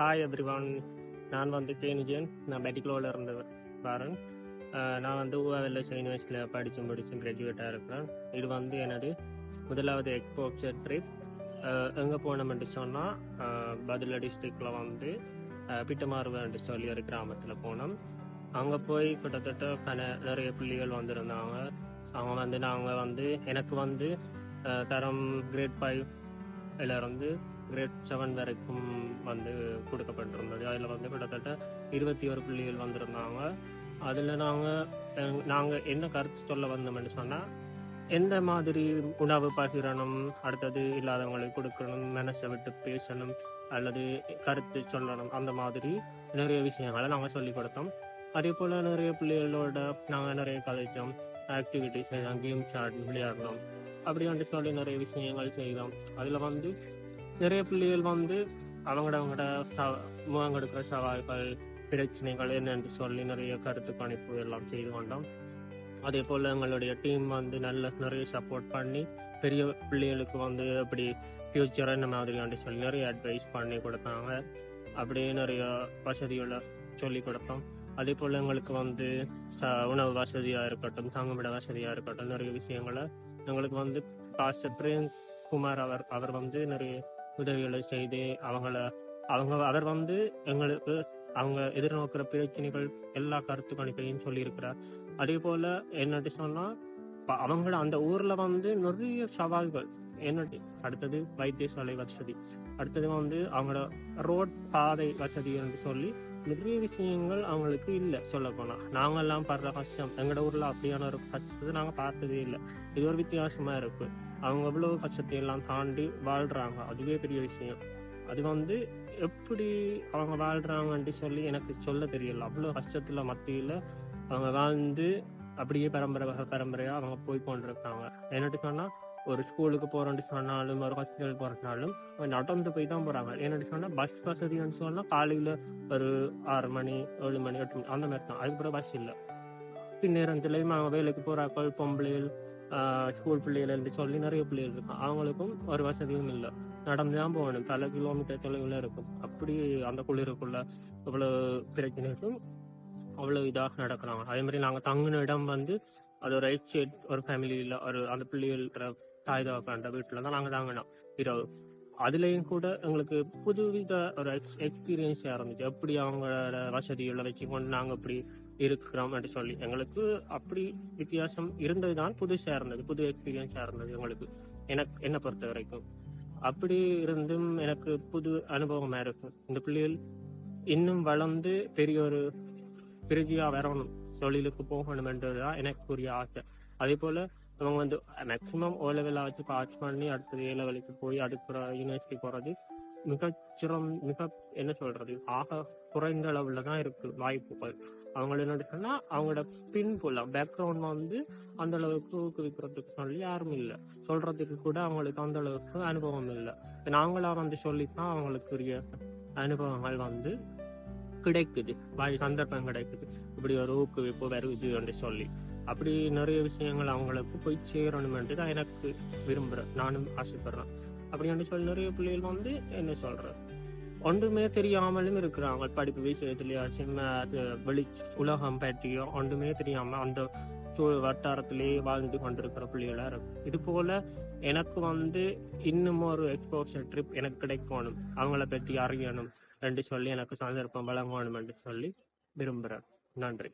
Hi everyone. நான் வந்து கேனிஜன். நான் மெடிக்கலோட இருந்து வரேன். நான் வந்து ஊவாவெல்ல யூனிவர்சிட்டியில் படித்து முடிச்சு கிராஜுவேட்டாக இருக்கிறேன். இது வந்து எனது முதலாவது எக்ஸ்போஷர் ட்ரிப். எங்கே போனோம்னு சொன்னால் பதில டிஸ்ட்ரிக்டில் வந்து பிட்டமாறுவன்னு சொல்லி ஒரு கிராமத்தில் போனோம். அங்கே போய் கிட்டத்தட்ட நிறைய பிள்ளைகள் வந்திருந்தாங்க. அவங்க வந்து நாங்கள் வந்து எனக்கு வந்து தரம் கிரேட் 5 இருந்து கிரேட் 7 வரைக்கும் வந்து கொடுக்கப்பட்டிருந்தது. அதில் வந்து கிட்டத்தட்ட 21 பிள்ளைகள் வந்திருந்தாங்க. அதில் நாங்கள் என்ன கருத்து சொல்ல வந்தோம்னு சொன்னால், எந்த மாதிரி உணவு பகிரணும், அடுத்தது இல்லாதவங்களுக்கு கொடுக்கணும், மனசை விட்டு பேசணும் அல்லது கருத்து சொல்லணும், அந்த மாதிரி நிறைய விஷயங்களை நாங்கள் சொல்லிக் கொடுத்தோம். அதே போல் நிறைய பிள்ளைகளோட நாங்கள் நிறைய கதைச்சோம், ஆக்டிவிட்டிஸ் செய்தோம், கேம்ஸ் விளையாடணும், அப்படி வந்து சொல்லி நிறைய விஷயங்கள் செய்தோம். அதில் வந்து நிறைய பிள்ளைகள் வந்து அவங்களோட முகம் கொடுக்குற சவால்கள், பிரச்சனைகள் என்னென்று சொல்லி நிறைய கருத்து கணிப்பு எல்லாம் செய்து கொண்டோம். அதே போல் எங்களுடைய டீம் வந்து நிறைய சப்போர்ட் பண்ணி பெரிய பிள்ளைகளுக்கு வந்து அப்படி ஃபியூச்சர் என்ன மாதிரி சொல்லி நிறைய அட்வைஸ் பண்ணி கொடுத்தாங்க. அப்படியே நிறைய வசதிகளை சொல்லி கொடுத்தோம். அதே போல் எங்களுக்கு வந்து உணவு வசதியாக இருக்கட்டும், தங்குமிட வசதியாக இருக்கட்டும், நிறைய விஷயங்களை எங்களுக்கு வந்து பாஸ்டர் பிரேம்குமார் அவர் வந்து நிறைய உதவிகளை செய்து அவர் வந்து எங்களுக்கு அவங்க எதிர்நோக்கிற பிரச்சனைகள் எல்லா கருத்து கணிப்பையும் சொல்லியிருக்கிறார். அதே போல என்னட்டு சொன்னா அவங்கள அந்த ஊர்ல வந்து நிறைய சவால்கள் என்னட்டு, அடுத்தது வைத்தியசாலை வசதி, அடுத்தது வந்து அவங்களோட ரோட் பாதை வசதி என்று சொல்லி நிறைய விஷயங்கள் அவங்களுக்கு இல்லை. சொல்ல போனா நாங்கெல்லாம் படுற கஷ்டம் எங்களோட ஊர்ல அப்படியான ஒரு கஷ்டத்தை நாங்க பார்த்ததே இல்லை. இது ஒரு வித்தியாசமா இருக்கு. அவங்க எவ்வளவு கஷ்டத்தை எல்லாம் தாண்டி வாழ்றாங்க, அதுவே பெரிய விஷயம். அது வந்து எப்படி அவங்க வாழ்றாங்கன்னு சொல்லி எனக்கு சொல்ல தெரியல. அவ்வளோ கஷ்டத்துல மத்தியில அவங்க வாழ்ந்து அப்படியே பரம்பரையா அவங்க போய் கொண்டிருக்காங்க. என்னட்டு சொன்னா ஒரு ஸ்கூலுக்கு போறோன்னு சொன்னாலும், ஒரு ஹாஸ்பிட்டல் போறதுனாலும் நடந்து போய் தான் போறாங்க. என்னட்டு சொன்னா பஸ் வசதின்னு சொன்னா காலையில ஒரு 6 மணி 7 மணி 8 மணி அந்த மாதிரி தான். அதுக்கப்புறம் பஸ் இல்லை. பின்னேரத்துலையும் அவங்க வேலைக்கு போறாக்கள், பொம்பளைகள், ஸ்கூல் பிள்ளைகள் என்று சொல்லி நிறைய பிள்ளைகள் இருக்கும். அவங்களுக்கும் ஒரு வசதியும் இல்லை, நடந்துதான் போகணும். பல கிலோமீட்டர் தொலைவில் இருக்கும். அப்படி அந்த குளிருக்குள்ள இவ்வளவு பிரச்சனைக்கும் அவ்வளவு இதாக நடக்கிறாங்க. அதே மாதிரி நாங்கள் தங்கின இடம் வந்து அது ஒரு எக்ஸ்டேட், ஒரு ஃபேமிலியில் ஒரு அந்த பிள்ளைகள் தாய்தாக்காண்ட வீட்டில் தான் நாங்கள் தாங்கினோம் இரவு. அதுலேயும் கூட எங்களுக்கு புதுவித ஒரு எக்ஸ்பீரியன்ஸாக இருந்துச்சு. எப்படி அவங்களோட வசதிகளை வச்சுக்கொண்டு நாங்கள் அப்படி இருக்கிறோம் என்று சொல்லி எங்களுக்கு அப்படி வித்தியாசம் இருந்தது தான் புதுசாக இருந்தது, புது எக்ஸ்பீரியன்ஸாக இருந்தது எங்களுக்கு. என்னை பொறுத்த வரைக்கும் அப்படி இருந்தும் எனக்கு புது அனுபவமாக இருக்கும். இந்த பிள்ளைகள் இன்னும் வளர்ந்து பெரிய ஒரு பிரிஜியா வரணும், தொழிலுக்கு போகணும் என்றதுதான் எனக்குரிய ஆசை. அதே போல அவங்க வந்து மேக்சிமம் ஓ லெவலில் வச்சு பாஸ் பண்ணி அடுத்தது ஏ லெவலுக்கு போய் அடுத்த யூனிவர்சிட்டி போறது மிக என்ன சொல்றது, ஆக குறைந்த அளவுல தான் இருக்கு வாய்ப்புகள். அவங்கள என்ன சொன்னா அவங்களோட பின்புல பேக்ரவுண்ட் வந்து அந்த அளவுக்கு ஊக்குவிக்கிறதுக்கு சொல்லி யாரும் இல்லை, சொல்றதுக்கு கூட அவங்களுக்கு அந்த அளவுக்கு அனுபவம் இல்லை. நாங்களா வந்து சொல்லித்தான் அவங்களுக்குரிய அனுபவங்கள் வந்து கிடைக்குது, சந்தர்ப்பம் கிடைக்குது. இப்படி ஒரு ஊக்குவிப்பு வருது என்று சொல்லி அப்படி நிறைய விஷயங்கள் அவங்களுக்கு போய் சேரணும் தான் எனக்கு விரும்புறேன், நானும் ஆசைப்படுறேன். அப்படி என்று சொல்லி நிறைய பிள்ளைகள் வந்து என்ன சொல்றேன் ஒன்றுமே தெரியாமலும் இருக்கிறாங்க. படிப்பு விஷயத்துலயாச்சும் வெளி உலகம் பற்றியோ ஒன்றுமே தெரியாம அந்த வட்டாரத்திலேயே வாழ்ந்து கொண்டிருக்கிற பிள்ளைகளா இருக்கும். இது போல எனக்கு வந்து இன்னும் ஒரு எக்ஸ்போஷர் ட்ரிப் எனக்கு கிடைக்கணும், அவங்கள பற்றி அறியணும் என்று சொல்லி எனக்கு சந்தர்ப்பம் வழங்கணும் என்று சொல்லி விரும்புகிறேன். நன்றி.